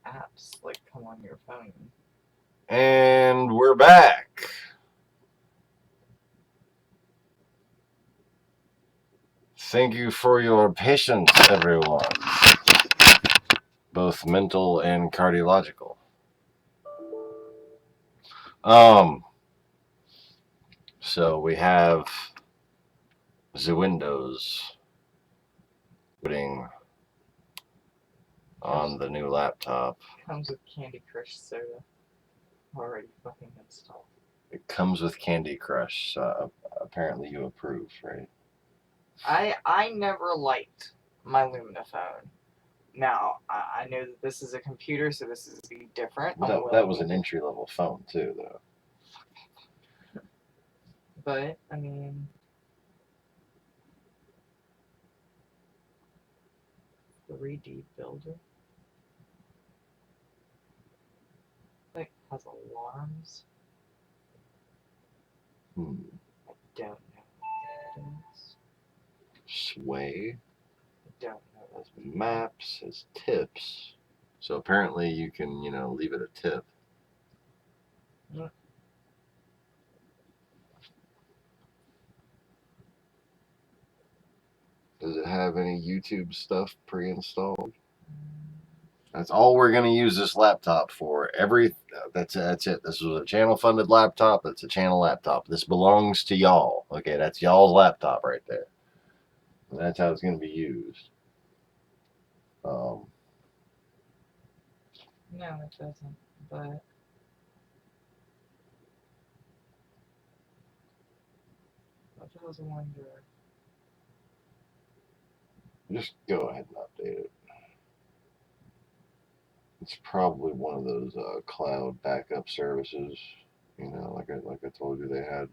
apps like come on your phone. And we're back. Thank you for your patience, everyone. Both mental and cardiological. So we have the Windows putting on the new laptop. Comes with Candy Crush soda. Already fucking installed. It comes with Candy Crush. Apparently you approve, right? I never liked my Lumina phone. Now, I know that this is a computer, so this is different. That was an entry-level phone, too, though. But, I mean... 3D builder? Like, has alarms? I don't know what it is. Sway. I don't know. Has maps, has tips. So apparently you can, leave it a tip. Yeah. Does it have any YouTube stuff pre-installed? That's all we're going to use this laptop for. That's it. This was a channel-funded laptop. That's a channel laptop. This belongs to y'all. Okay, that's y'all's laptop right there. And that's how it's going to be used. No, it doesn't. But I was wondering. Just go ahead and update it. It's probably one of those cloud backup services. Like I told you they had.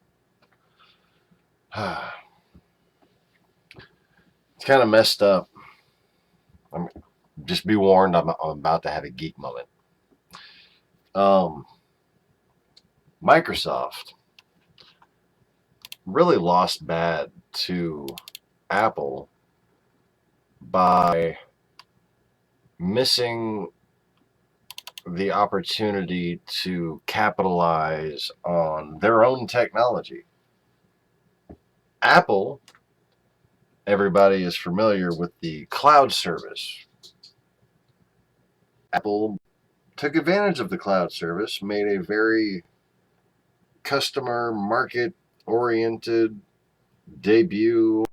It's kind of messed up. Just be warned, I'm about to have a geek moment. Microsoft really lost bad to Apple by missing the opportunity to capitalize on their own technology. Apple, everybody is familiar with the cloud service. Apple took advantage of the cloud service, made a very customer market oriented debut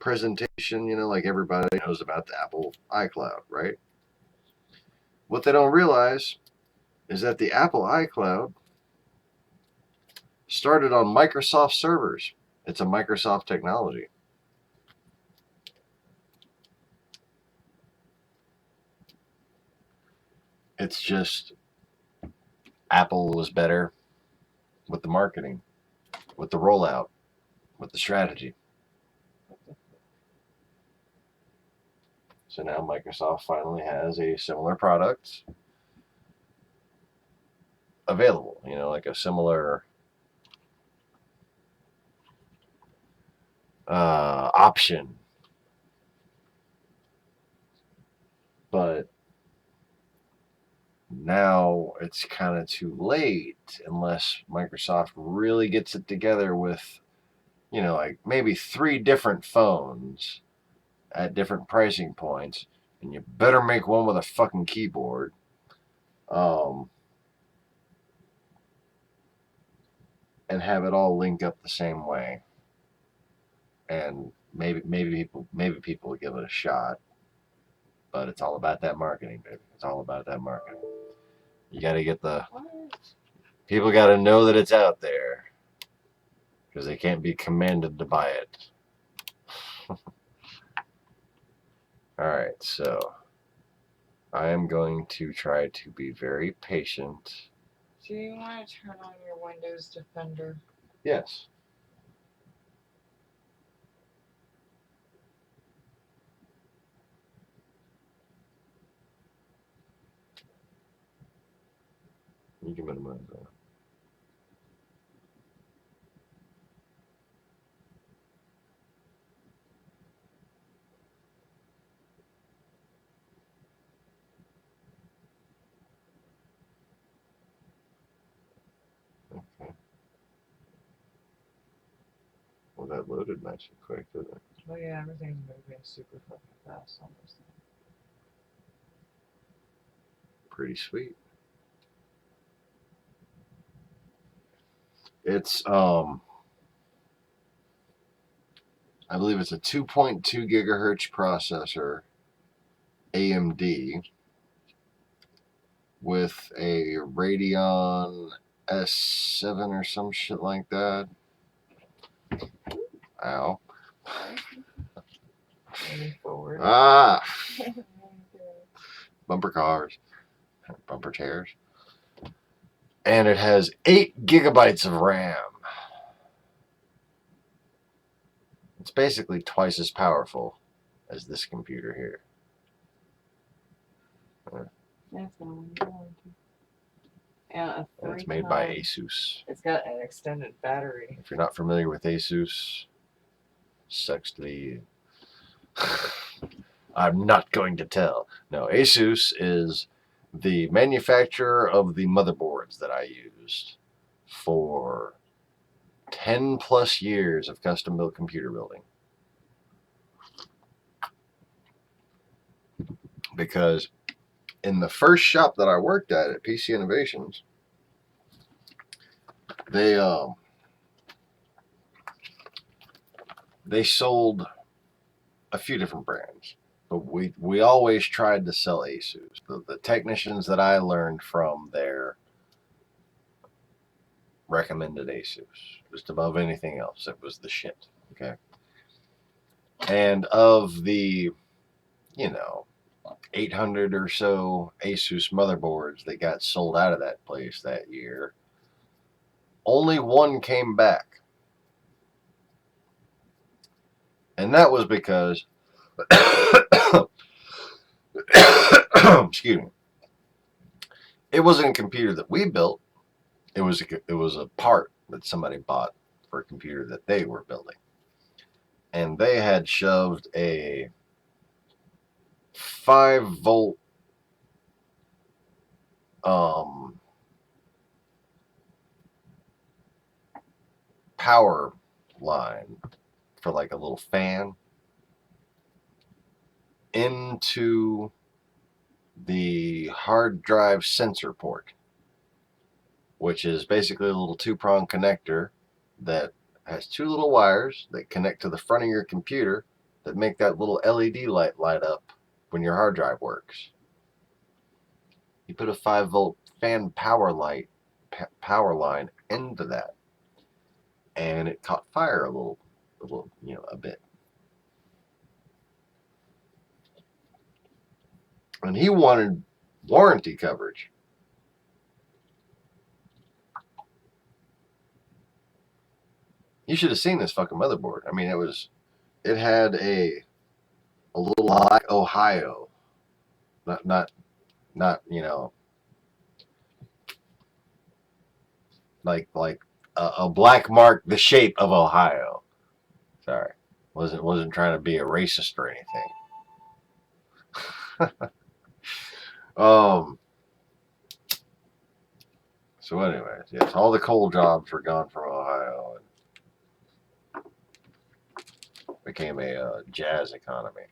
presentation, like everybody knows about the Apple iCloud, right? What they don't realize is that the Apple iCloud started on Microsoft servers. It's a Microsoft technology. It's just Apple was better with the marketing, with the rollout, with the strategy. So now Microsoft finally has a similar product available, like a similar option. But now it's kind of too late unless Microsoft really gets it together with, like maybe 3 different phones at different pricing points, and you better make one with a fucking keyboard. And have it all link up the same way. And maybe people will give it a shot. But it's all about that marketing, baby. It's all about that marketing. You got to get people got to know that it's out there, because they can't be commanded to buy it. All right, so I am going to try to be very patient. Do you want to turn on your Windows Defender? Yes. You can minimize that. that loaded nice and quick, didn't it? Oh yeah, everything's moving super fucking fast on this thing. Pretty sweet. It's I believe it's a 2.2 gigahertz processor, AMD, with a Radeon S7 or some shit like that. Ow. Moving forward. Ah! Bumper cars. Bumper chairs. And it has 8 gigabytes of RAM. It's basically twice as powerful as this computer here. That's going to. And it's made by Asus. It's got an extended battery. If you're not familiar with Asus, sucks to be. I'm not going to tell. No, Asus is the manufacturer of the motherboards that I used for 10 plus years of custom built computer building. Because in the first shop that I worked at PC Innovations, they sold a few different brands, but we always tried to sell Asus. The technicians that I learned from there recommended Asus just above anything else. It was the shit. Okay. And of the 800 or so Asus motherboards that got sold out of that place that year, only one came back. And that was because excuse me. It wasn't a computer that we built. It was a part that somebody bought for a computer that they were building. And they had shoved a 5-volt power line for like a little fan into the hard drive sensor port, which is basically a little 2-prong connector that has 2 little wires that connect to the front of your computer that make that little LED light up when your hard drive works. You put a 5-volt fan power line into that, and it caught fire a bit. And he wanted warranty coverage. You should have seen this fucking motherboard. I mean, it had a little black Ohio, not like a black mark the shape of Ohio. Sorry, wasn't trying to be a racist or anything. So anyways, yes, all the coal jobs were gone from Ohio and became a jazz economy.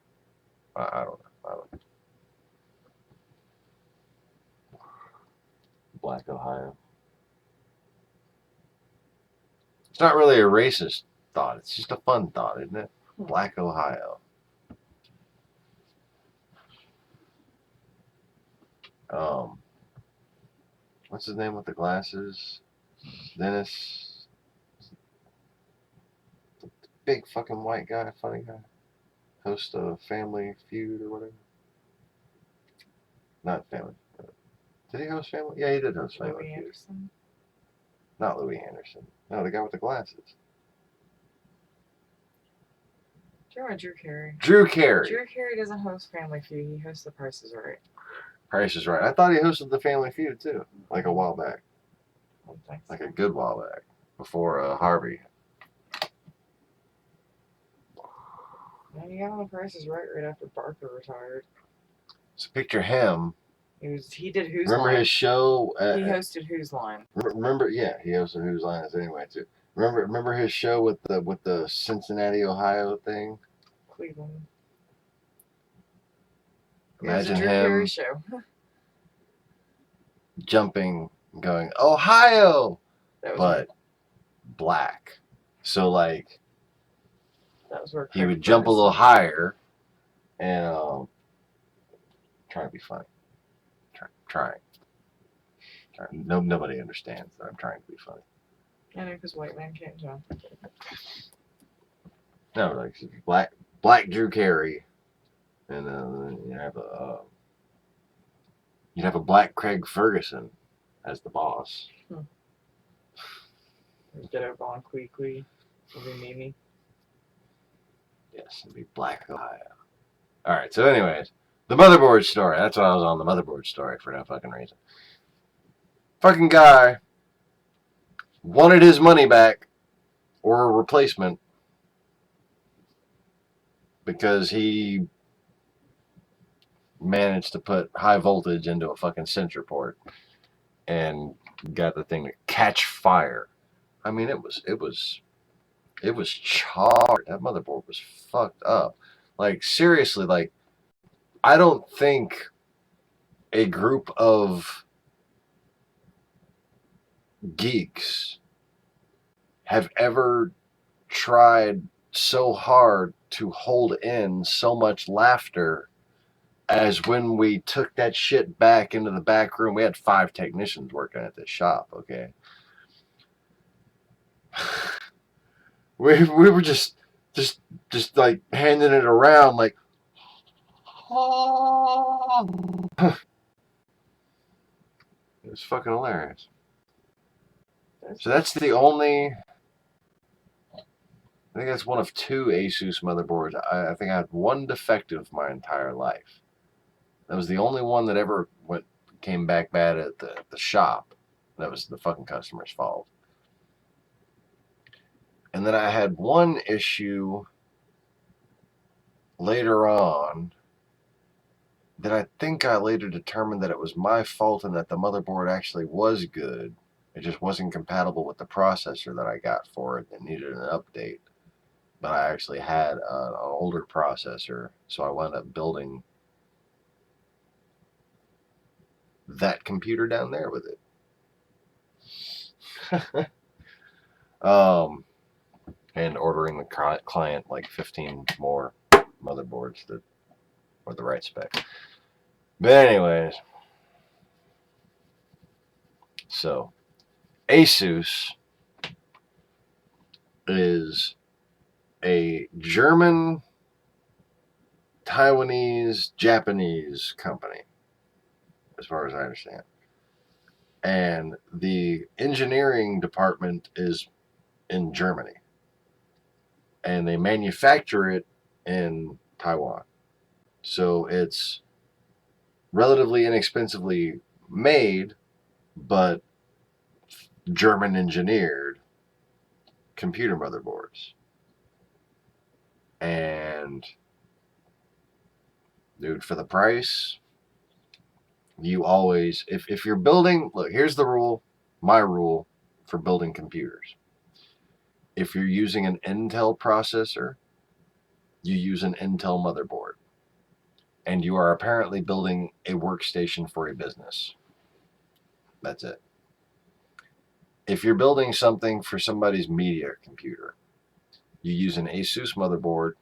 I don't know. Black Ohio. It's not really a racist thought. It's just a fun thought, isn't it? Black Ohio. What's his name with the glasses? Dennis. The big fucking white guy, funny guy. Host of Family Feud or whatever. Not Family. Did he host Family? Yeah, he did host Family Louis Feud. Anderson? Not Louis Anderson. No, the guy with the glasses. Do you remember Drew Carey? Drew Carey. Drew Carey doesn't host Family Feud. He hosts The Price is Right. Price is Right. I thought he hosted the Family Feud too, like a while back. I don't think so. Like a good while back, before Harvey. And he got on The Price is Right after Barker retired. So picture him. He did Who's Remember Line. his show? He hosted Who's Line. Remember, yeah, he hosted Who's Line anyway too. Remember his show with the Cincinnati, Ohio thing? Cleveland. Imagine it was a Drew him Carey show. jumping, going Ohio, That was but black. So like that was where he Craig would jump a little Ferguson- higher, and trying to be funny, trying. No, nobody understands that I'm trying to be funny. I know, because white man can't jump. No, like black Drew Carey, and you'd have a black Craig Ferguson as the boss. Get over on Quee. It'll be Mimi. Yes, it'd be Black Ohio. All right. So, anyways, the motherboard story. That's why I was on the motherboard story for no fucking reason. Fucking guy wanted his money back or a replacement because he managed to put high voltage into a fucking sensor port and got the thing to catch fire. I mean, it was charred. That motherboard was fucked up. Like, seriously, like, I don't think a group of geeks have ever tried so hard to hold in so much laughter as when we took that shit back into the back room. We had 5 technicians working at this shop, okay? We were just like handing it around like it was fucking hilarious. So that's the only, I think that's one of 2 Asus motherboards. I think I had 1 defective my entire life. That was the only one that ever came back bad at the shop. That was the fucking customer's fault. And then I had 1 issue later on that I think I later determined that it was my fault and that the motherboard actually was good. It just wasn't compatible with the processor that I got for it that needed an update. But I actually had an older processor, so I wound up building that computer down there with it. And ordering the client like 15 more motherboards that were the right spec. But anyways, so Asus is a German, Taiwanese, Japanese company, as far as I understand. And the engineering department is in Germany. And they manufacture it in Taiwan. So it's relatively inexpensively made, but German engineered computer motherboards. And dude, for the price, you always, if you're building, look, here's the rule, my rule for building computers. If you're using an Intel processor, you use an Intel motherboard. And you are apparently building a workstation for a business. That's it. If you're building something for somebody's media computer, you use an Asus motherboard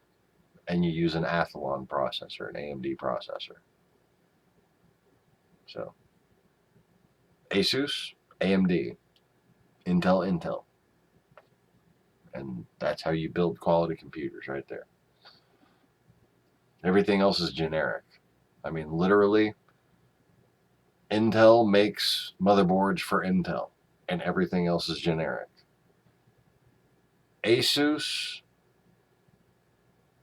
and you use an Athlon processor, an AMD processor. So, Asus, AMD, Intel. And that's how you build quality computers right there. Everything else is generic. I mean, literally, Intel makes motherboards for Intel, and everything else is generic. Asus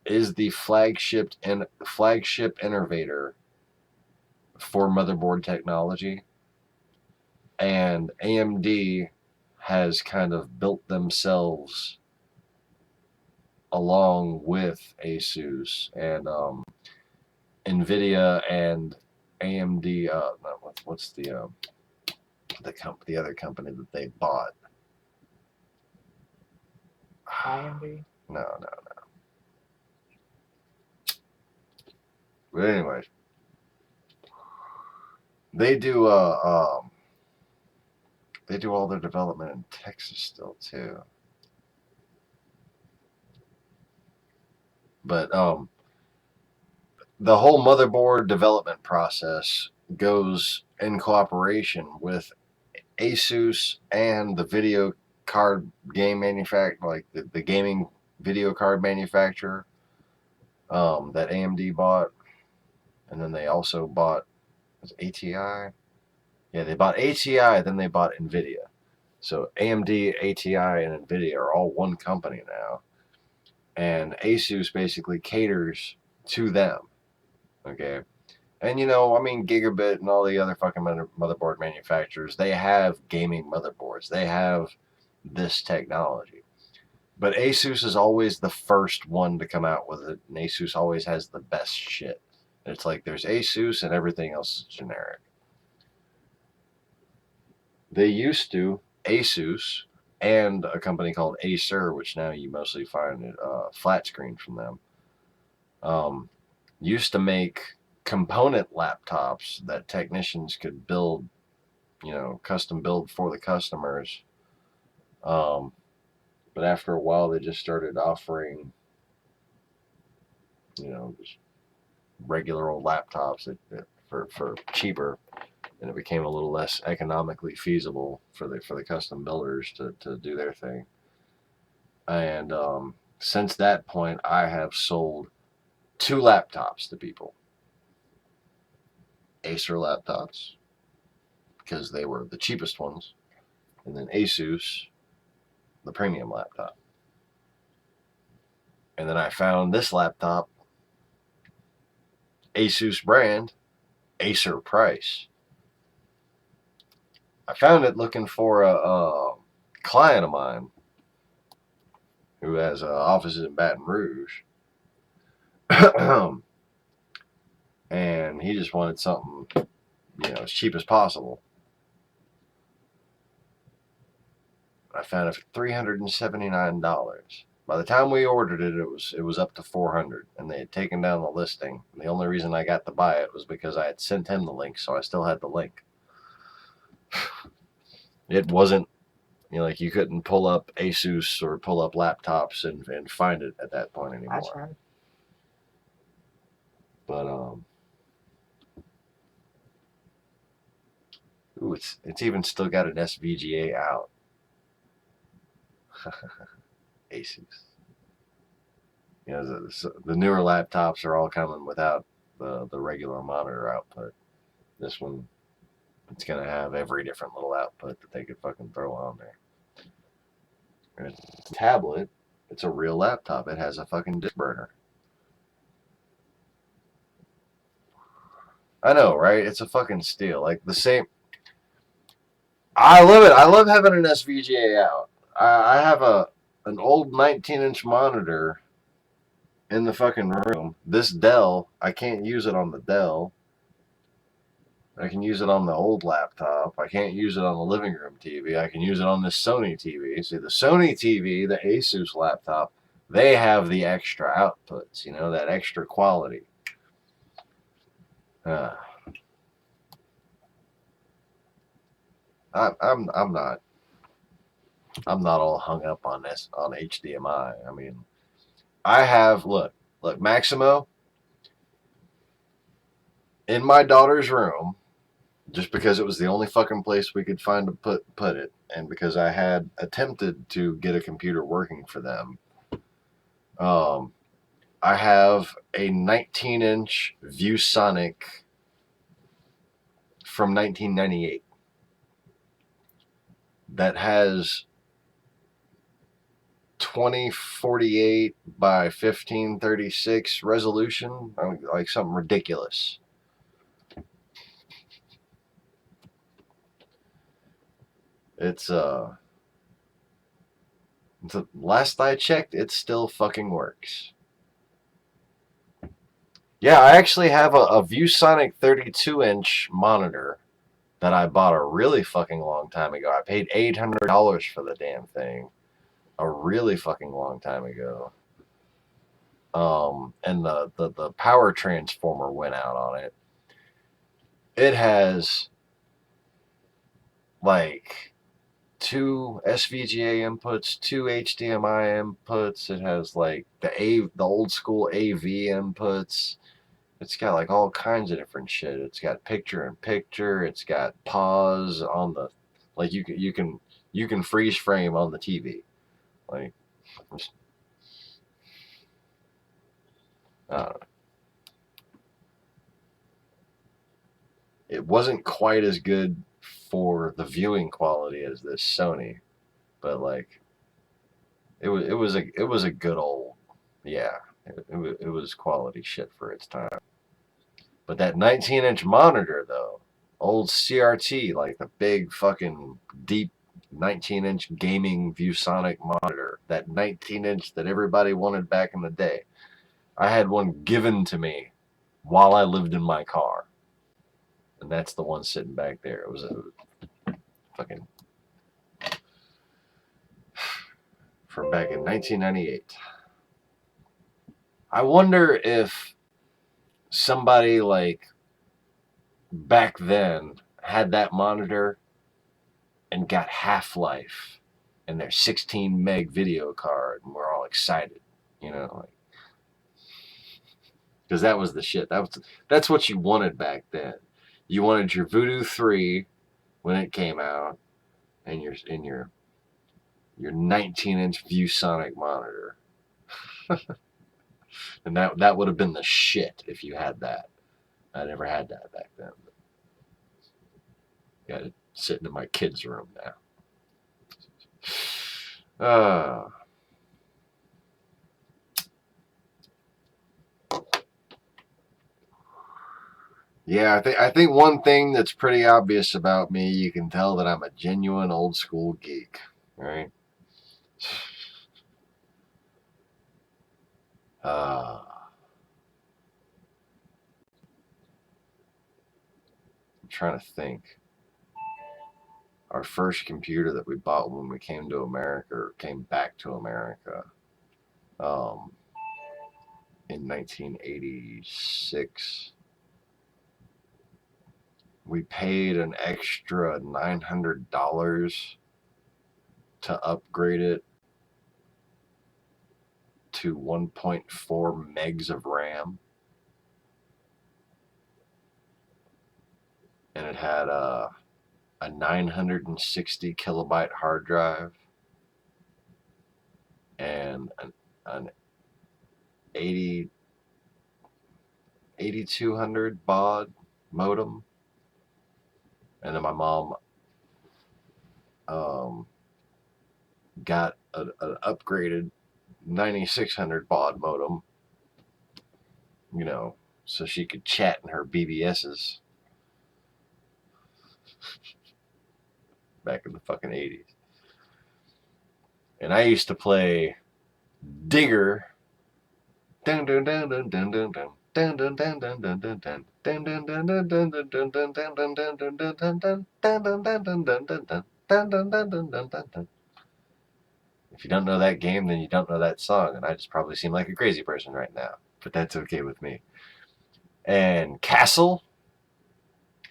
is the flagship innovator for motherboard technology, and AMD has kind of built themselves along with Asus and NVIDIA and AMD. What's the other company that they bought? IMD? No. But anyways, they do all their development in Texas still too. But the whole motherboard development process goes in cooperation with Asus and the video card game manufacturer, like the gaming video card manufacturer that AMD bought, and then they also bought ATI. Yeah, they bought ATI, then they bought NVIDIA. So AMD, ATI, and NVIDIA are all one company now, and Asus basically caters to them. Okay. And I mean, Gigabit and all the other fucking motherboard manufacturers, they have gaming motherboards. They have this technology. But Asus is always the first one to come out with it, and Asus always has the best shit. It's like there's Asus and everything else is generic. They used to, Asus and a company called Acer, which now you mostly find it flat screen from them, used to make component laptops that technicians could build, custom build for the customers. But after a while, they just started offering, just regular old laptops for cheaper, and it became a little less economically feasible for the custom builders to do their thing. And since that point, I have sold 2 laptops to people. Acer laptops, because they were the cheapest ones, and then Asus, the premium laptop. And then I found this laptop, Asus brand, Acer price. I found it looking for a client of mine who has offices in Baton Rouge. And he just wanted something, as cheap as possible. I found it for $379. By the time we ordered it, it was up to $400, and they had taken down the listing. And the only reason I got to buy it was because I had sent him the link, so I still had the link. It wasn't, like you couldn't pull up Asus or pull up laptops and find it at that point anymore. That's right. But ooh, it's even still got an SVGA out. Asus. The newer laptops are all coming without the regular monitor output. This one, it's going to have every different little output that they could fucking throw on there. And it's a tablet. It's a real laptop. It has a fucking disk burner. I know, right? It's a fucking steal. Like the same. I love it. I love having an SVGA out. I have an old 19-inch monitor in the fucking room. This Dell, I can't use it on the Dell. I can use it on the old laptop. I can't use it on the living room TV. I can use it on this Sony TV. See, the Sony TV, the Asus laptop, they have the extra outputs, that extra quality. I'm not all hung up on this on HDMI. I mean, I have look Maximo in my daughter's room, just because it was the only fucking place we could find to put it, and because I had attempted to get a computer working for them. I have a 19-inch ViewSonic from 1998 that has 2048 by 1536 resolution, like something ridiculous. It's the last I checked, it still fucking works. Yeah, I actually have a ViewSonic 32-inch monitor that I bought a really fucking long time ago. I paid $800 for the damn thing. a really fucking long time ago. And the power transformer went out on it. It has like 2 SVGA inputs, 2 HDMI inputs. It has like the old school AV inputs. It's got like all kinds of different shit. It's got picture in picture. It's got pause on the, like you can freeze frame on the TV. Like, I don't know. It wasn't quite as good for the viewing quality as this Sony, but like it was a good old, yeah. It was quality shit for its time. But that 19-inch monitor though, old CRT, like the big fucking deep 19-inch gaming ViewSonic monitor, that 19-inch that everybody wanted back in the day. I had one given to me while I lived in my car. And that's the one sitting back there. It was a fucking from back in 1998. I wonder if somebody like back then had that monitor and got Half-Life and their 16 meg video card, and we're all excited, you know, like, because that was the shit. That's what you wanted back then. You wanted your Voodoo 3 when it came out, and your 19-inch ViewSonic monitor, and that would have been the shit if you had that. I never had that back then. Got it sitting in my kid's room now. Yeah, I think one thing that's pretty obvious about me, you can tell that I'm a genuine old school geek, right? I'm trying to think. Our first computer that we bought when we came to America, or came back to America, in 1986. We paid an extra $900 to upgrade it to 1.4 megs of RAM. And it had a 960 kilobyte hard drive and an 8200 baud modem. And then my mom got an upgraded 9600 baud modem, you know, so she could chat in her BBSs back in the fucking 80s. And I used to play Digger. Dun dun dun dun dun dun dun. Dun dun dun dun dun dun dun. Dun dun dun dun dun dun dun dun dun dun dun dun dun dun dun. Dun dun dun dun dun dun dun. Dun dun dun dun dun dun dun. If you don't know that game, then you don't know that song, and I just probably seem like a crazy person right now, but that's okay with me. And Castle,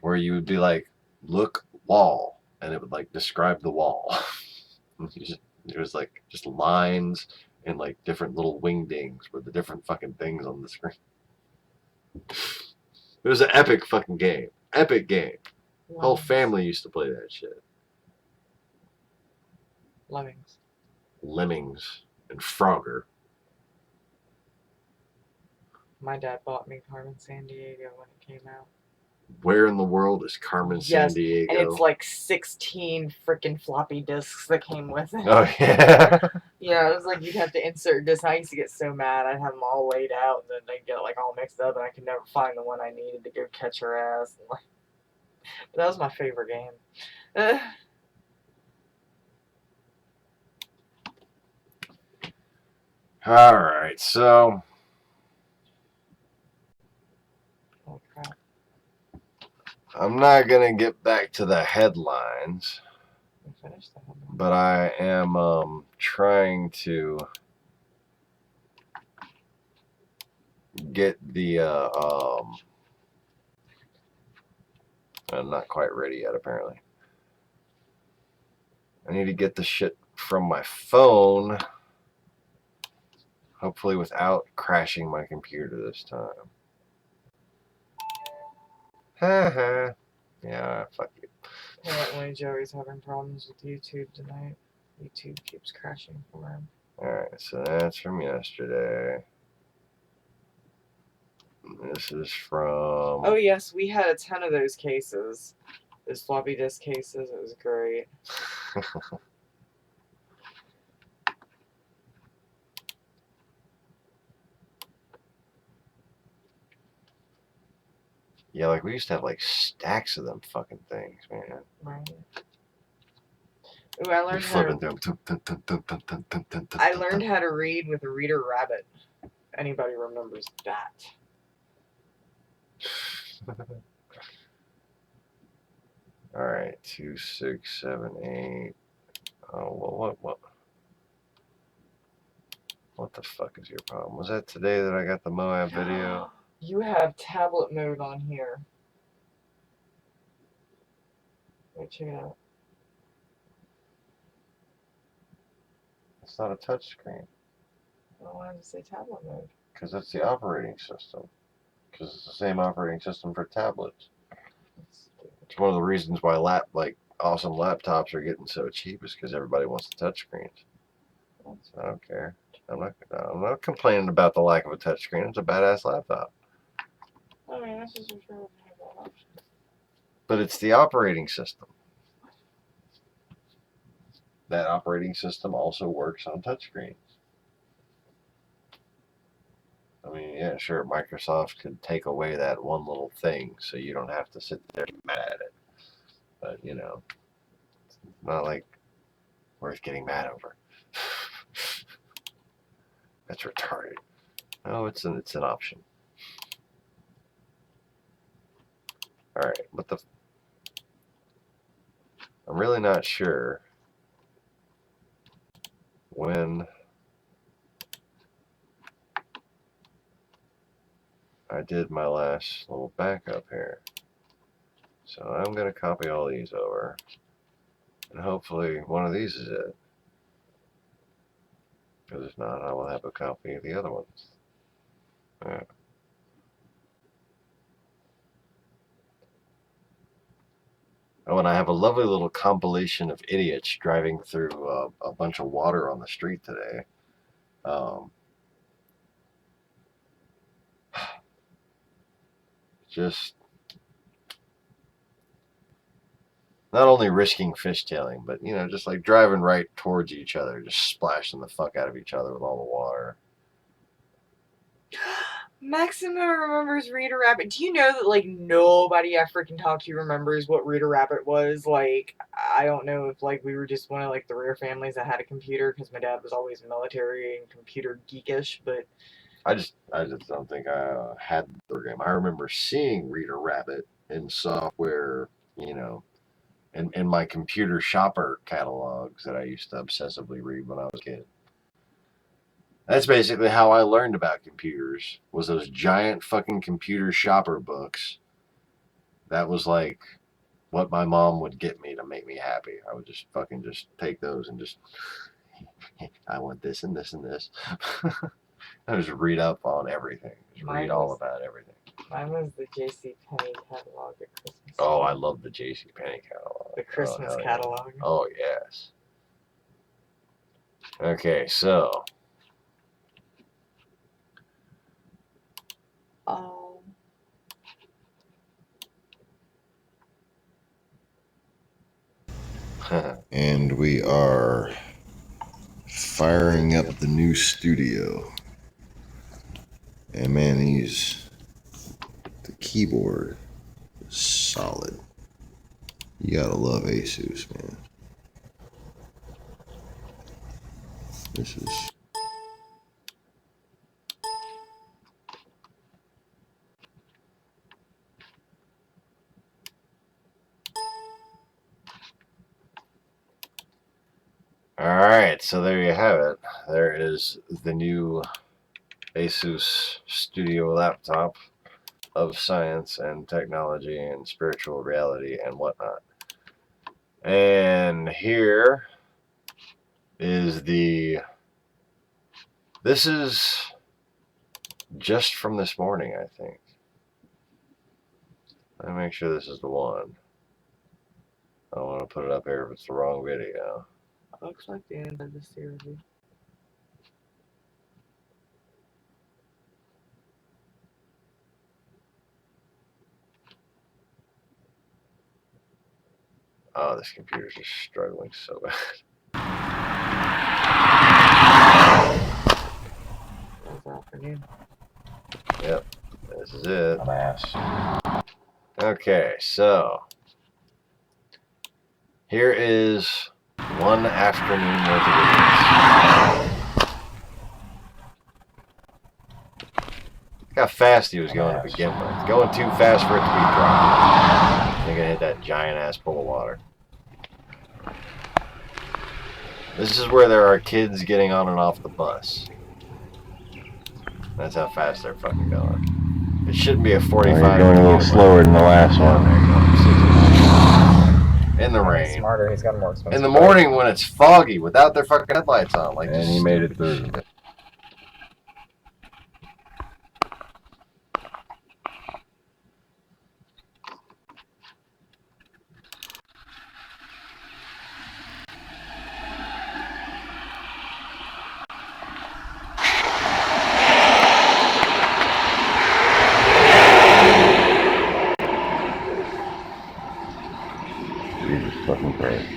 where you would be like, look, wall, and it would like describe the wall. It was like just lines and like different little wingdings with the different fucking things on the screen. It was an epic fucking game. Epic game. Lemmings. Whole family used to play that shit. Lemmings. Lemmings and Frogger. My dad bought me Carmen Sandiego when it came out. Where in the world is Carmen Sandiego? And it's like 16 freaking floppy disks that came with it. Oh, yeah. Yeah, it was like you'd have to insert discs. I used to get so mad. I'd have them all laid out, and then they'd get like all mixed up, and I could never find the one I needed to go catch her ass. And, like, but that was my favorite game. All right, so Oh, crap. I'm not going to get back to the headlines. We finished the headline. But I am trying to get the I'm not quite ready yet, apparently. I need to get the shit from my phone, hopefully without crashing my computer this time. Haha. Yeah, fuck you. Apparently Joey's having problems with YouTube tonight. YouTube keeps crashing for him. Alright, so that's from yesterday. This is from... Oh yes, we had a ton of those cases. Those floppy disk cases, it was great. Yeah, like we used to have like stacks of them fucking things, man. Right. Ooh, I learned how to read with a reader rabbit. Anybody remembers that? Alright, 2, 6, 7, 8. Oh, well, what the fuck is your problem? Was that today that I got the Moab video? You have tablet mode on here. Wait, check it out. It's not a touch screen. I wanted to say tablet mode. Because that's the operating system. Because it's the same operating system for tablets. It's one of the reasons why awesome laptops are getting so cheap is because everybody wants the touch screens. I don't care. I'm not complaining about the lack of a touch screen. It's a badass laptop. I mean, that's just for sure have that option. But it's the operating system. That operating system also works on touchscreens. I mean, yeah, sure, Microsoft could take away that one little thing so you don't have to sit there and get mad at it. But, you know, it's not like worth getting mad over. That's retarded. No, it's an option. Alright, I'm really not sure when I did my last little backup here. So I'm going to copy all these over. And hopefully one of these is it. Because if not, I will have a copy of the other ones. Alright. Oh, and I have a lovely little compilation of idiots driving through a bunch of water on the street today. Just not only risking fishtailing, but, you know, just like driving right towards each other, just splashing the fuck out of each other with all the water. Maximo remembers Reader Rabbit. Do you know that, like, nobody I freaking talked to remembers what Reader Rabbit was? Like, I don't know if, like, we were just one of, like, the rare families that had a computer, because my dad was always military and computer geekish, but... I just don't think I had the game. I remember seeing Reader Rabbit in software, you know, in my computer shopper catalogs that I used to obsessively read when I was a kid. That's basically how I learned about computers, was those giant fucking computer shopper books. That was like what my mom would get me to make me happy. I would just fucking just take those and just, I want this and this and this. I just read up on everything. Just read all about everything. Mine was the J.C. Penney catalog at Christmas. Oh, I love the J.C. Penney catalog. The Christmas catalog. Yeah. Oh, yes. Okay, so. And we are firing up the new studio. And man, the keyboard is solid. You gotta love Asus, man. This is... Alright, so there you have it. There is the new Asus Studio laptop of science and technology and spiritual reality and whatnot. And here is this is just from this morning, I think. Let me make sure this is the one. I don't want to put it up here if it's the wrong video. Looks like the end of the series. Oh, this computer's just struggling so bad. That's afternoon. Yep, this is it. Dumbass. Okay, so here is one afternoon worth of videos. Look how fast he was going to begin with. Going too fast for it to be dropped. I think I hit that giant ass pool of water. This is where there are kids getting on and off the bus. That's how fast they're fucking going. It shouldn't be a 45. You're going a little slower than the last one. In the rain. He's smarter. He's got a more expensive. In the morning when it's foggy without their fucking headlights on. Like, And he made it through. Jesus fucking Christ.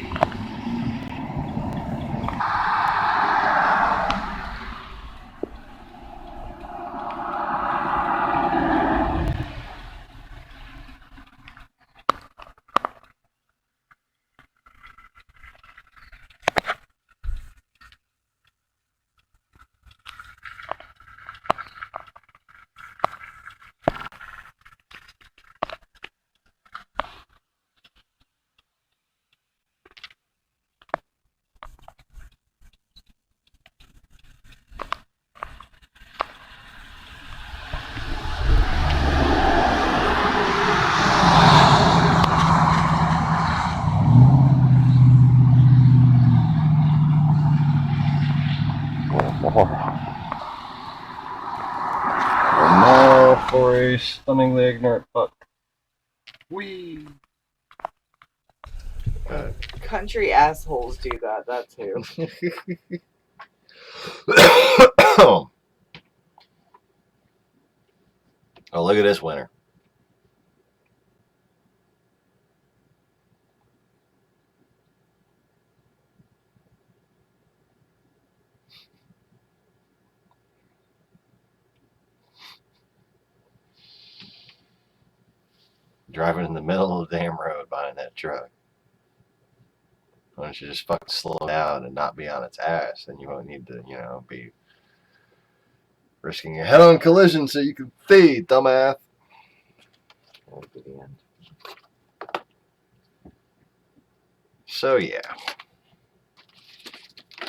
Now for a stunningly ignorant fuck. Whee! Country assholes do that too. Oh, look at this winner. Driving in the middle of the damn road behind that truck. Why don't you just fucking slow down and not be on its ass? Then you won't need to, you know, be risking a head-on collision so you can feed, dumbass. That'll be the end. So yeah,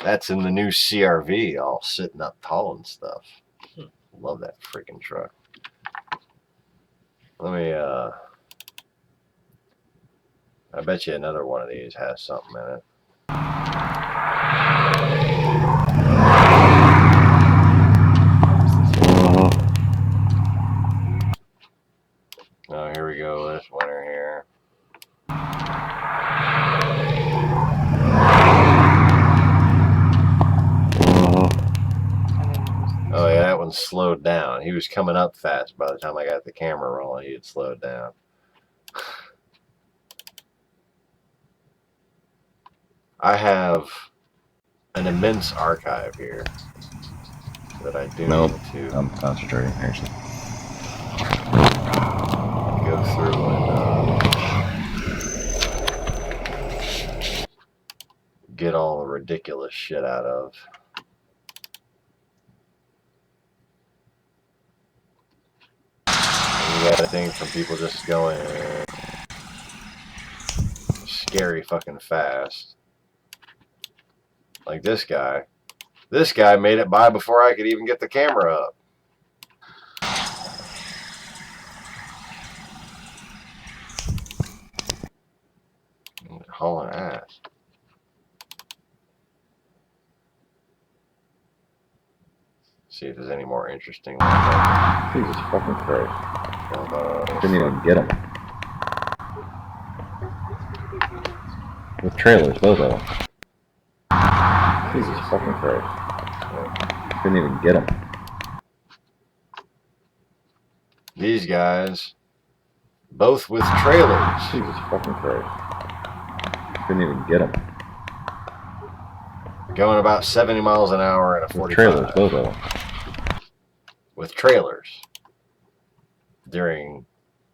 that's in the new CRV, all sitting up tall and stuff. Love that freaking truck. Let me, I bet you another one of these has something in it. Oh, here we go, this winner here. Oh yeah, that one slowed down. He was coming up fast. By the time I got the camera rolling, he had slowed down. I have an immense archive here that I do need to I'm concentrating. Actually. go through and get all the ridiculous shit out of. You got a thing from people just going scary fucking fast. Like this guy. This guy made it by before I could even get the camera up. Hauling ass. See if there's any more interesting ones. Jesus fucking Christ. Didn't even get him. With trailers, both of them. Jesus fucking Christ. Didn't even get him. These guys, both with trailers. Jesus fucking Christ. Didn't even get him. Going about 70 miles an hour in a 45. With trailers, both of them. With trailers. During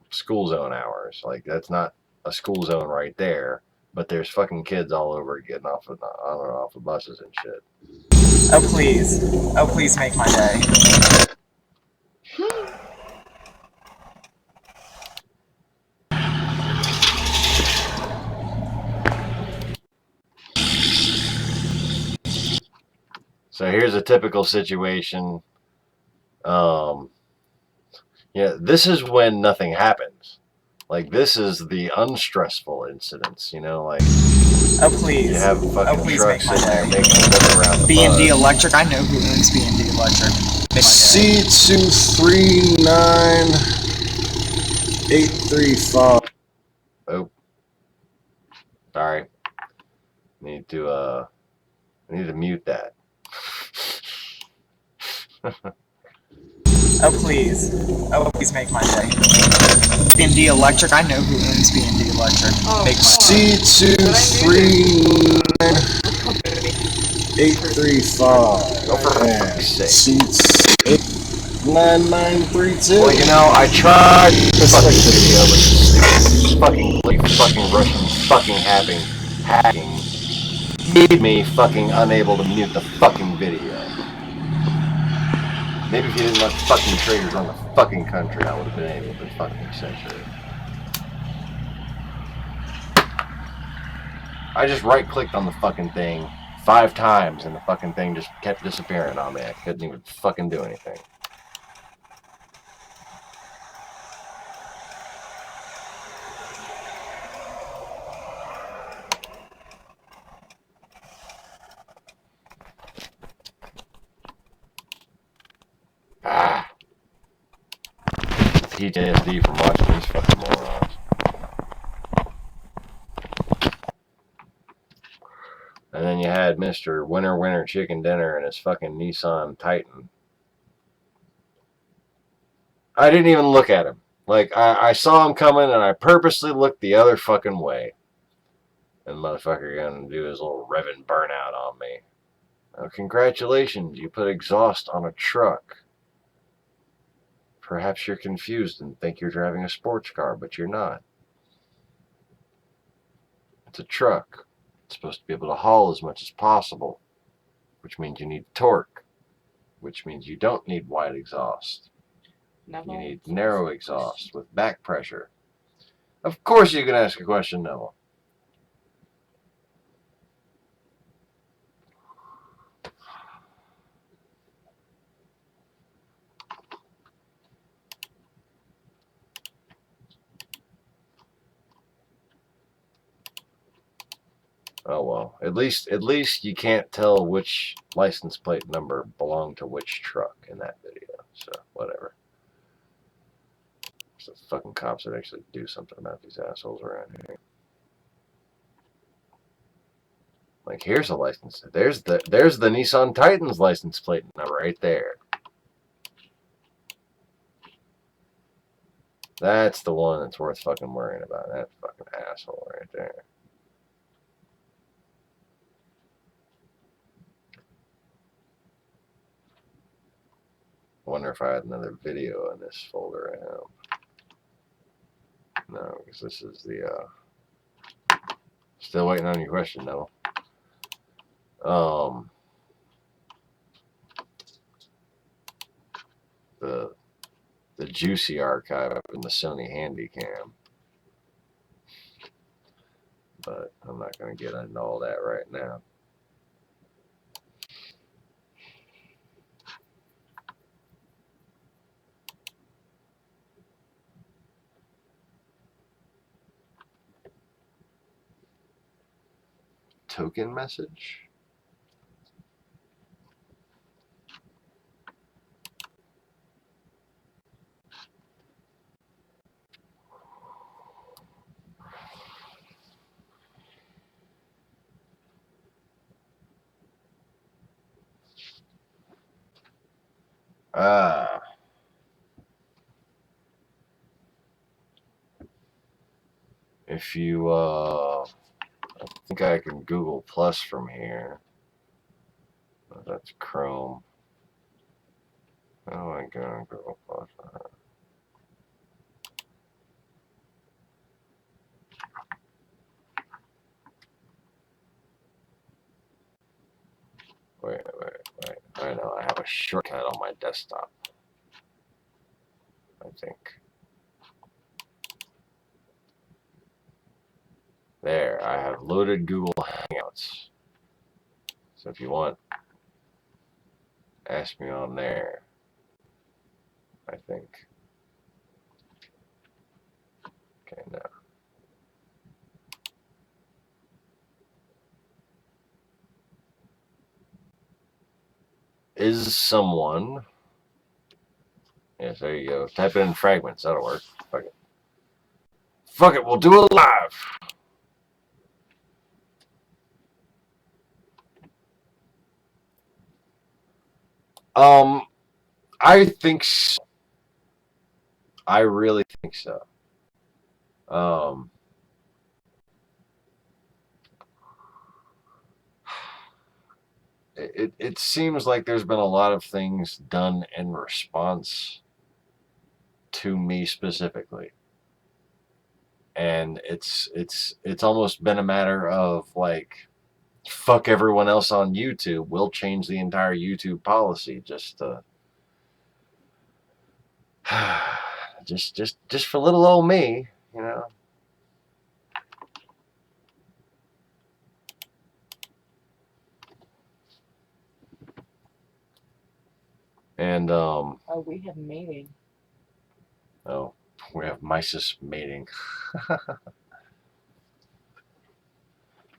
school zone hours. Like, that's not a school zone right there. But there's fucking kids all over getting off of, on and off of buses and shit. Oh, please. Oh, please make my day. So here's a typical situation. Yeah, this is when nothing happens. Like, this is the unstressful incidents, you know, like... Oh, please. You have a fucking please truck make my sitting there day. making a loop around the B&D bus. Electric. I know who owns B&D Electric. Make my day. C239835. Oh. Sorry. Need to mute that. Oh, please. Oh, please make my day. B&D Electric. I know who owns B&D Electric. Make my day. C239835. Oh, for fuck's sake. Seats 89932. Well, you know, I tried this fucking video, but this fucking Russian fucking hacking made me fucking unable to mute the fucking video. Maybe if you didn't let fucking traders run the fucking country, I would have been able to fucking censor it. I just right-clicked on the fucking thing 5 times, and the fucking thing just kept disappearing on me. I couldn't even fucking do anything. Ah. PTSD from watching these fucking morons. And then you had Mr. Winner Chicken Dinner and his fucking Nissan Titan. I didn't even look at him. Like, I saw him coming and I purposely looked the other fucking way. And the motherfucker gonna do his little revving burnout on me. Oh, congratulations, you put exhaust on a truck. Perhaps you're confused and think you're driving a sports car, but you're not. It's a truck. It's supposed to be able to haul as much as possible, which means you need torque, which means you don't need wide exhaust. You need narrow exhaust with back pressure. Of course you can ask a question, Neville. Oh well, at least you can't tell which license plate number belonged to which truck in that video. So whatever. So the fucking cops would actually do something about these assholes around here. Like, here's a license. There's the Nissan Titan's license plate number right there. That's the one that's worth fucking worrying about. That fucking asshole right there. I wonder if I had another video in this folder. I have. No, because this is the still waiting on your question though. The juicy archive up in the Sony Handycam. But I'm not going to get into all that right now. token message. Ah. If you, I think I can Google Plus from here. Oh, that's Chrome. Oh my God, Google Plus. Wait. I know I have a shortcut on my desktop, I think. There, I have loaded Google Hangouts. So if you want, ask me on there, I think. Okay, now. Is someone... Yes, there you go. Type it in fragments. That'll work. Fuck it. Fuck it, we'll do it live. I think so. I really think so. It seems like there's been a lot of things done in response to me specifically. And it's almost been a matter of like, fuck everyone else on YouTube. We'll change the entire YouTube policy just to just for little old me, you know. And Oh, we have mating. oh, we have Mises mating.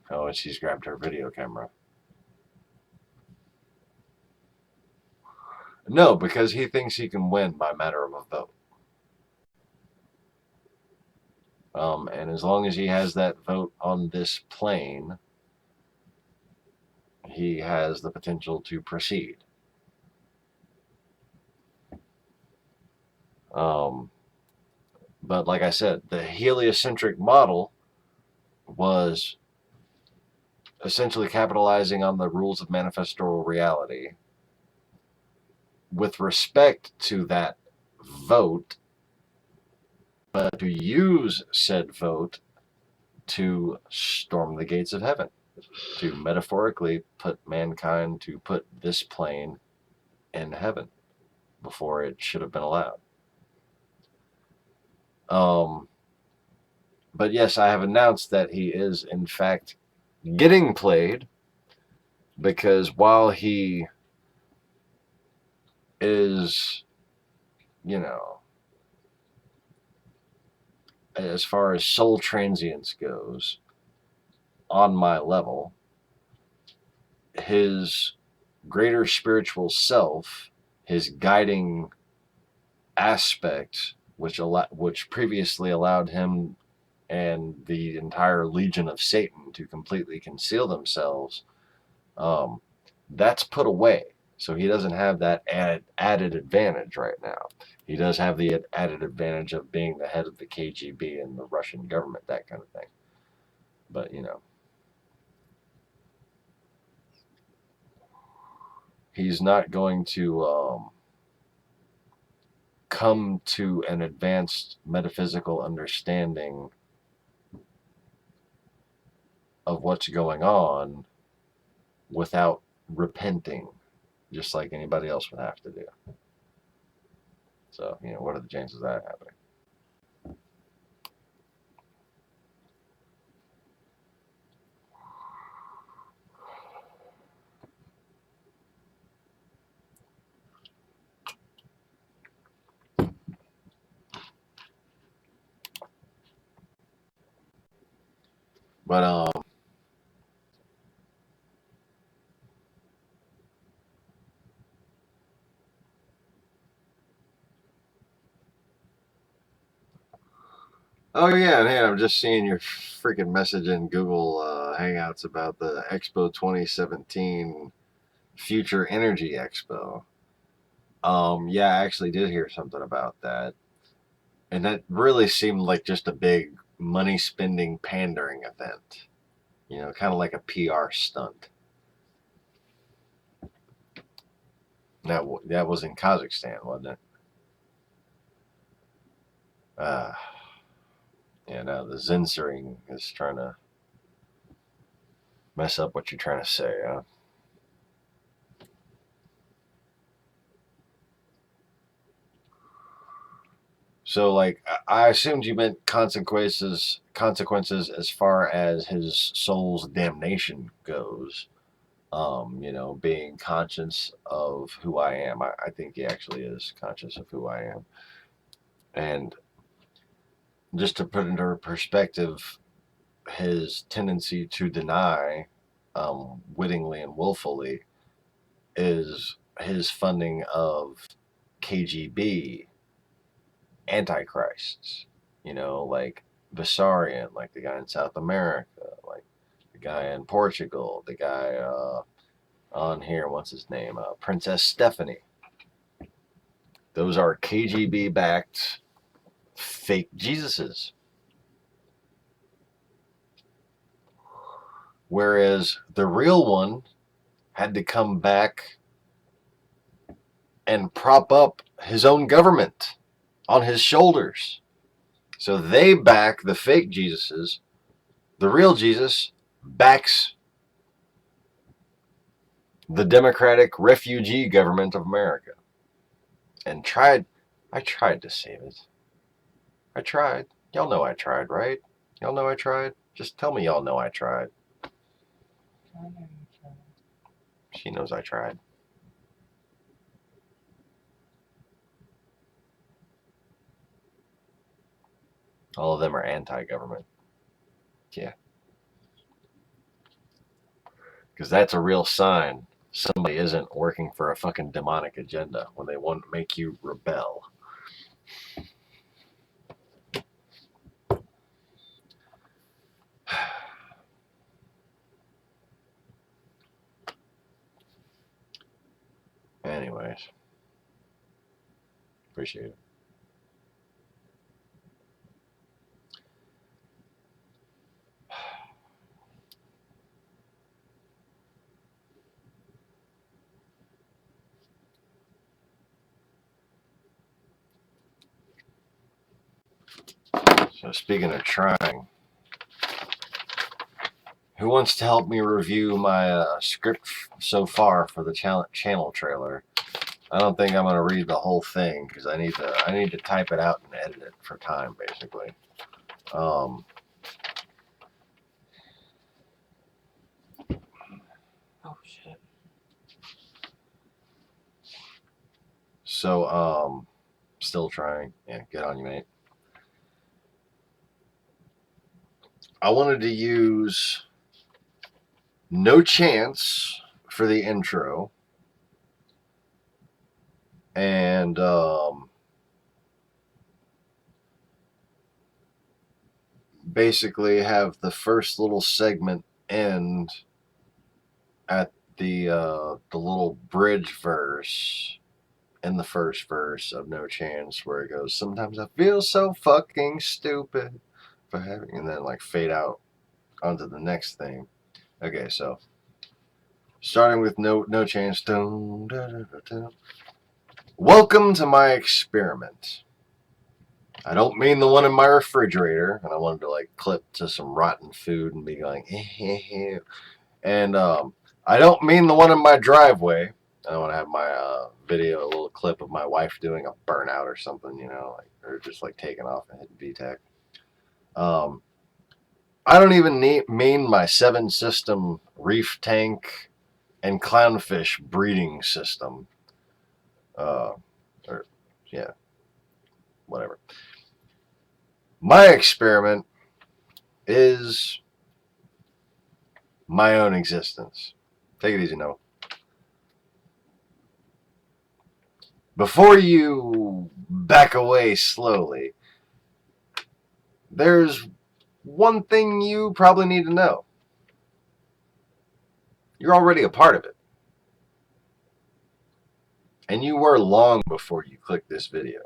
Oh, and she's grabbed her video camera. No, because he thinks he can win by matter of a vote. And as long as he has that vote on this plane, he has the potential to proceed. But like I said, the heliocentric model was essentially capitalizing on the rules of manifestorial reality with respect to that vote, but to use said vote to storm the gates of heaven, to metaphorically put mankind, to put this plane in heaven before it should have been allowed. But yes, I have announced that he is in fact getting played, because while he is, you know, as far as soul transience goes, on my level, his greater spiritual self, his guiding aspect, which previously allowed him and the entire legion of Satan to completely conceal themselves, that's put away. So he doesn't have that added advantage right now. He does have the added advantage of being the head of the KGB and the Russian government, that kind of thing. But, you know, he's not going to come to an advanced metaphysical understanding of what's going on without repenting, just like anybody else would have to do. So, you know, what are the chances of that happening? But Oh yeah, and hey, I'm just seeing your freaking message in Google Hangouts about the Expo 2017 Future Energy Expo. Yeah, I actually did hear something about that, and that really seemed like just a big money spending pandering event. You know, kind of like a PR stunt. That was in Kazakhstan, wasn't it? Uh, yeah, no, the censoring is trying to mess up what you're trying to say, huh? So, like, I assumed you meant consequences as far as his soul's damnation goes. You know, being conscious of who I am. I think he actually is conscious of who I am. And just to put into perspective, his tendency to deny, wittingly and willfully, is his funding of KGB antichrists, you know, like Bessarion, like the guy in South America, like the guy in Portugal, the guy on here, what's his name? Princess Stephanie. Those are KGB backed fake Jesuses. Whereas the real one had to come back and prop up his own government on his shoulders. So they back the fake Jesuses. The real Jesus backs the Democratic refugee government of America. And I tried to save it. I tried. Y'all know I tried, right? Y'all know I tried? Just tell me y'all know I tried. She knows I tried. All of them are anti-government. Yeah. Because that's a real sign somebody isn't working for a fucking demonic agenda when they want to make you rebel. Anyways. Appreciate it. So speaking of trying, who wants to help me review my script so far for the channel trailer? I don't think I'm gonna read the whole thing because I need to type it out and edit it for time, basically. Oh shit. So still trying. Yeah, good on you, mate. I wanted to use No Chance for the intro, and basically have the first little segment end at the little bridge verse in the first verse of No Chance, where it goes, "Sometimes I feel so fucking stupid for having," and then like fade out onto the next thing. Okay, so starting with No Chance. Dun, dun, dun, dun. Welcome to my experiment. I don't mean the one in my refrigerator, and I wanted to like clip to some rotten food and be like, and I don't mean the one in my driveway. I want to have my video, a little clip of my wife doing a burnout or something, you know, like, or just like taking off and hitting VTAC. I don't even mean my 7-system reef tank and clownfish breeding system. Or yeah, whatever. My experiment is my own existence. Take it easy, Noah. Before you back away slowly, there's one thing you probably need to know. You're already a part of it. And you were long before you clicked this video.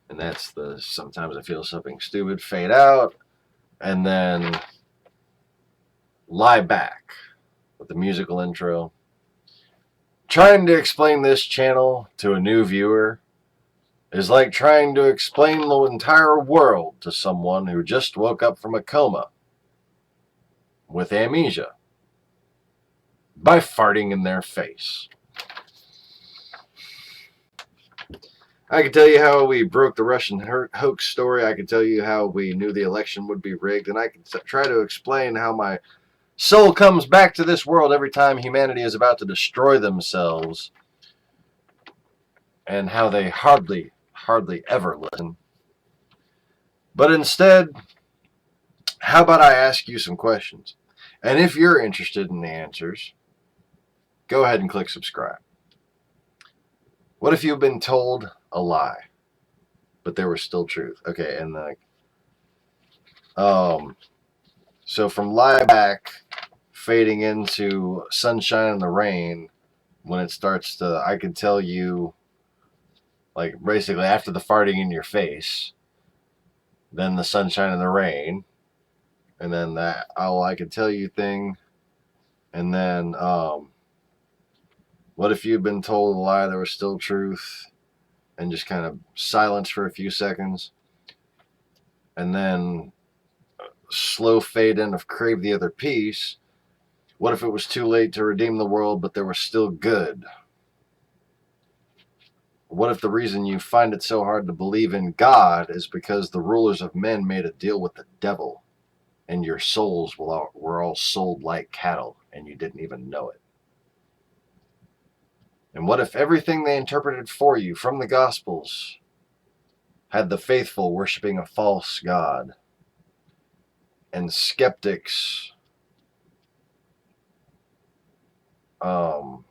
And that's the sometimes I feel something stupid, fade out, and then lie back with the musical intro. Trying to explain this channel to a new viewer is like trying to explain the entire world to someone who just woke up from a coma with amnesia by farting in their face. I can tell you how we broke the Russian hoax story. I can tell you how we knew the election would be rigged. And I can try to explain how my soul comes back to this world every time humanity is about to destroy themselves. And how they hardly ever listen. But instead, how about I ask you some questions? And if you're interested in the answers, go ahead and click subscribe. What if you've been told a lie, but there was still truth? Okay, and so from lie back, fading into sunshine and the rain, when it starts to, I can tell you, like basically after the farting in your face, then the sunshine and the rain, and then that oh I can tell you thing, and then what if you've been told a lie, there was still truth, and just kind of silence for a few seconds, and then slow fade in of crave the other piece. What if it was too late to redeem the world, but there was still good? What if the reason you find it so hard to believe in God is because the rulers of men made a deal with the devil, and your souls were all sold like cattle, and you didn't even know it? And what if everything they interpreted for you from the Gospels had the faithful worshiping a false god, and skeptics oh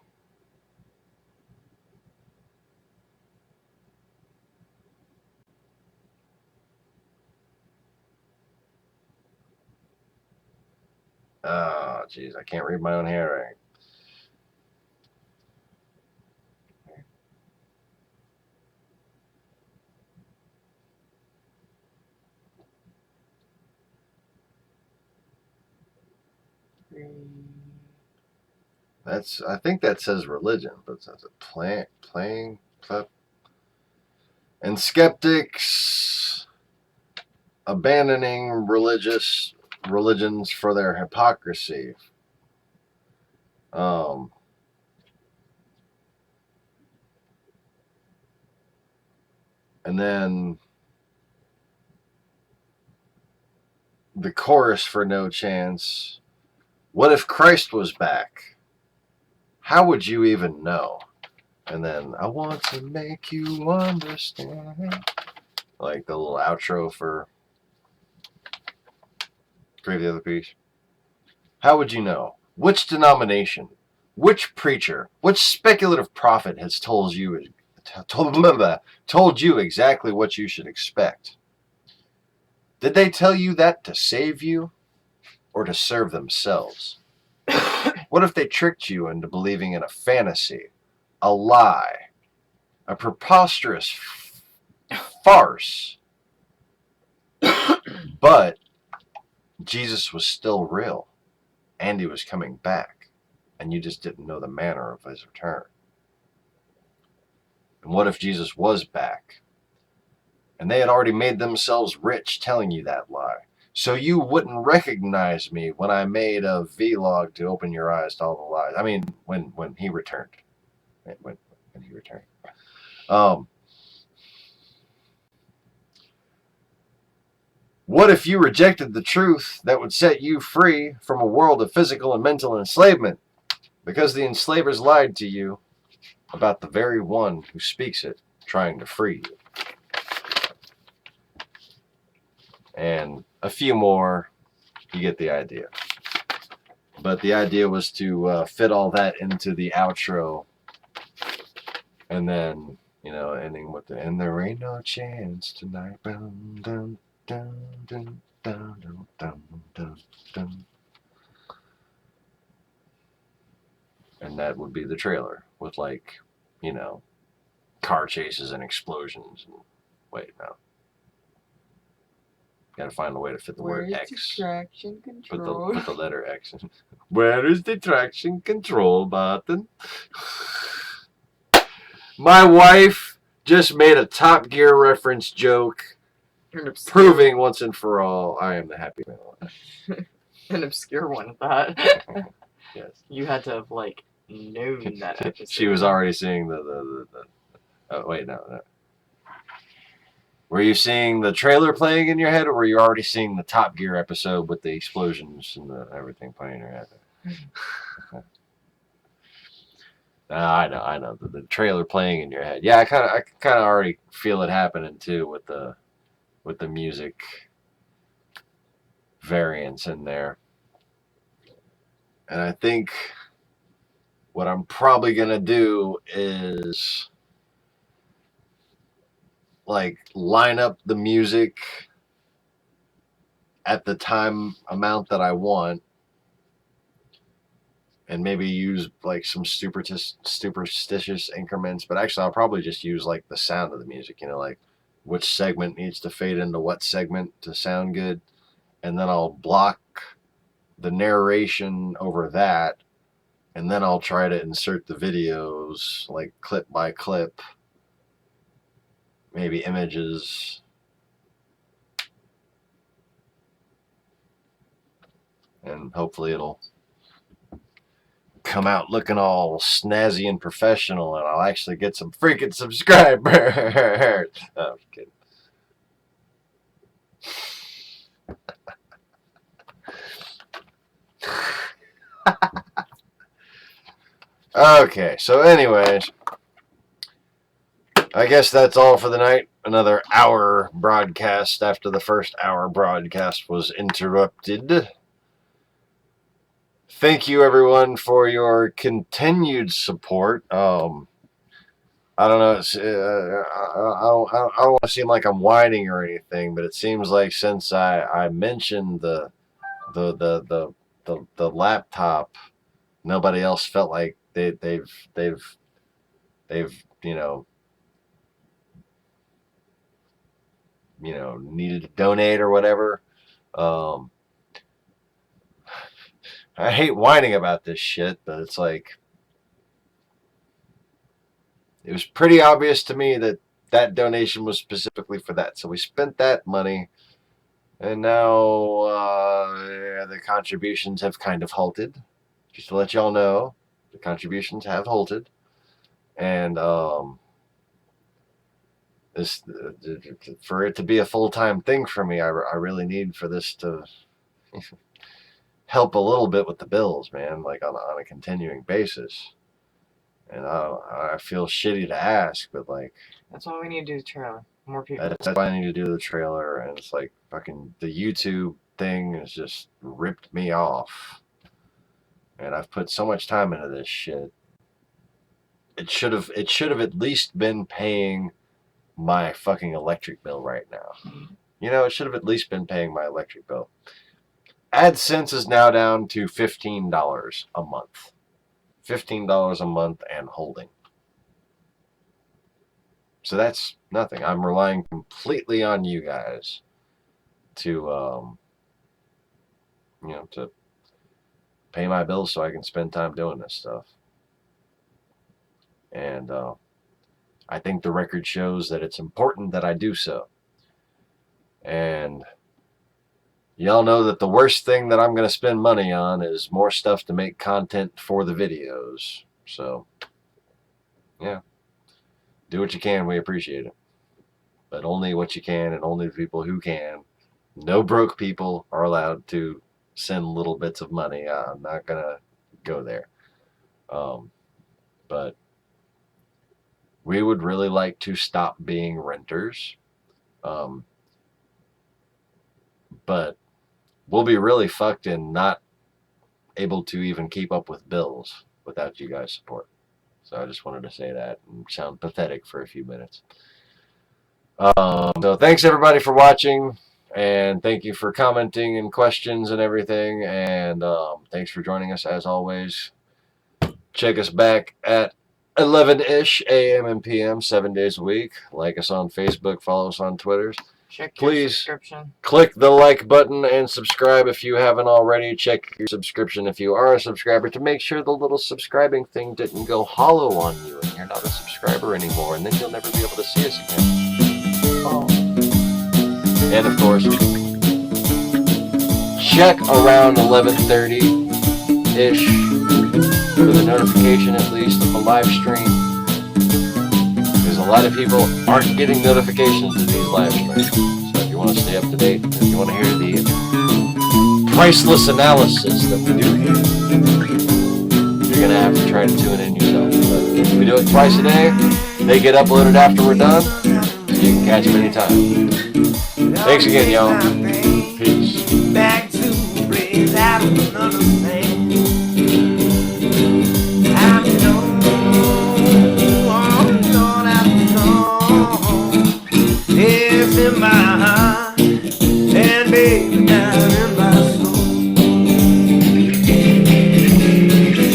geez, I can't read my own handwriting. That's, I think that says religion, but that's a playing. And skeptics abandoning religions for their hypocrisy. And then the chorus for No Chance. What if Christ was back? How would you even know? And then I want to make you understand. Like the little outro for Crave the Other Piece. How would you know? Which denomination, which preacher, which speculative prophet has told you exactly what you should expect? Did they tell you that to save you or to serve themselves? What if they tricked you into believing in a fantasy, a lie, a preposterous farce, but Jesus was still real and he was coming back and you just didn't know the manner of his return? And what if Jesus was back and they had already made themselves rich telling you that lie, so you wouldn't recognize me when I made a vlog to open your eyes to all the lies? I mean, when he returned. When he returned. What if you rejected the truth that would set you free from a world of physical and mental enslavement because the enslavers lied to you about the very one who speaks it, trying to free you? And a few more, you get the idea. But the idea was to fit all that into the outro and then You know, ending with the "and there ain't no chance tonight." Dun, dun, dun, dun, dun, dun, dun, dun, dun. And that would be the trailer with, like, you know, car chases and explosions. And wait, no. Gotta find a way to fit the word X. Traction control? Put the letter X in. Where is the traction control button? My wife just made a Top Gear reference joke, proving once and for all I am the happy man. An obscure one at that. Yes. You had to have, like, known that episode. She was already seeing the oh, wait, no. Were you seeing the trailer playing in your head, or were you already seeing the Top Gear episode with the explosions and everything playing in your head? I know the trailer playing in your head. Yeah, I kind of already feel it happening too with the music variants in there. And I think what I'm probably gonna do is like line up the music at the time amount that I want, and maybe use like some superstitious increments. But actually, I'll probably just use like the sound of the music. You know, like which segment needs to fade into what segment to sound good, and then I'll block the narration over that, and then I'll try to insert the videos like clip by clip, maybe images. And hopefully it'll come out looking all snazzy and professional, and I'll actually get some freaking subscribers. No, I'm just kidding. Okay, so anyways, I guess that's all for the night. Another hour broadcast after the first hour broadcast was interrupted. Thank you, everyone, for your continued support. I don't know. I don't want to seem like I'm whining or anything, but it seems like since I mentioned the laptop, nobody else felt like they've needed to donate or whatever. I hate whining about this shit, but it's like it was pretty obvious to me that donation was specifically for that. So we spent that money, and now the contributions have kind of halted. Just to let y'all know, the contributions have halted, and this for it to be a full-time thing for me, I really need for this to help a little bit with the bills, man, like on a continuing basis. And I feel shitty to ask, but like that's why we need to do the trailer. More people. That's why I need to do the trailer, and it's like fucking the YouTube thing has just ripped me off. And I've put so much time into this shit. It should have at least been paying my fucking electric bill right now. You know, it should have at least been paying my electric bill. AdSense is now down to $15 a month. $15 a month and holding. So that's nothing. I'm relying completely on you guys to to pay my bills so I can spend time doing this stuff. And I think the record shows that it's important that I do so. And y'all know that the worst thing that I'm going to spend money on is more stuff to make content for the videos. So, yeah. Do what you can. We appreciate it. But only what you can, and only the people who can. No broke people are allowed to send little bits of money. I'm not going to go there. But we would really like to stop being renters. But we'll be really fucked and not able to even keep up with bills without you guys' support. So I just wanted to say that and sound pathetic for a few minutes. So thanks everybody for watching, and thank you for commenting and questions and everything, and thanks for joining us as always. Check us back at 11-ish a.m. and p.m. 7 days a week. Like us on Facebook, follow us on Twitter. Check your Please subscription. click the like button and subscribe if you haven't already. Check your subscription if you are a subscriber to make sure the little subscribing thing didn't go hollow on you and you're not a subscriber anymore, and then you'll never be able to see us again. Oh. And of course, check around 11:30-ish for the notification at least of the live stream. Because a lot of people aren't getting notifications of these live streams. So if you want to stay up to date, if you want to hear the priceless analysis that we do here, you're going to have to try to tune in yourself. But we do it twice a day. They get uploaded after we're done. So you can catch them anytime. Thanks again, y'all. Peace. Back to raise out of another thing. I know, it's in my heart, and baby, down in my soul.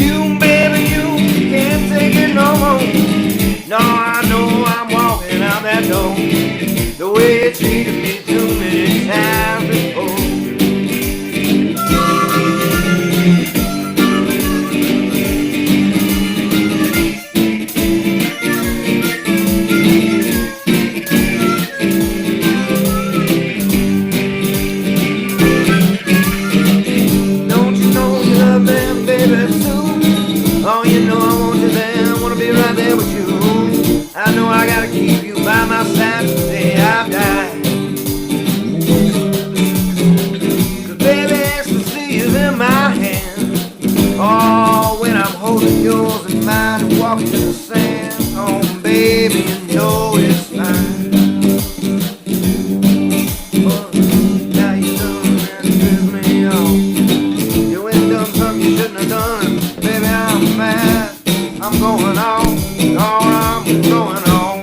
You, baby, you can't take it no more. No, I know I'm walking out that door. The way you treated me too many times before. Don't you know you love me, baby, too? Oh, you know I want you there, I wanna be right there with you. I know I gotta keep you by my side today I've died. 'Cause baby, ecstasy is in my hand. Oh, when I'm holding yours in mine and walking in the sand. Oh, baby, you know it's fine. Oh, now you done and piss me off. You went and done something you shouldn't have done. Baby, I'm mad. I'm going on. Oh, I'm going on.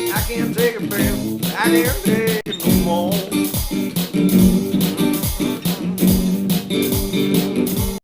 I can't take it, baby. I can't take it no more.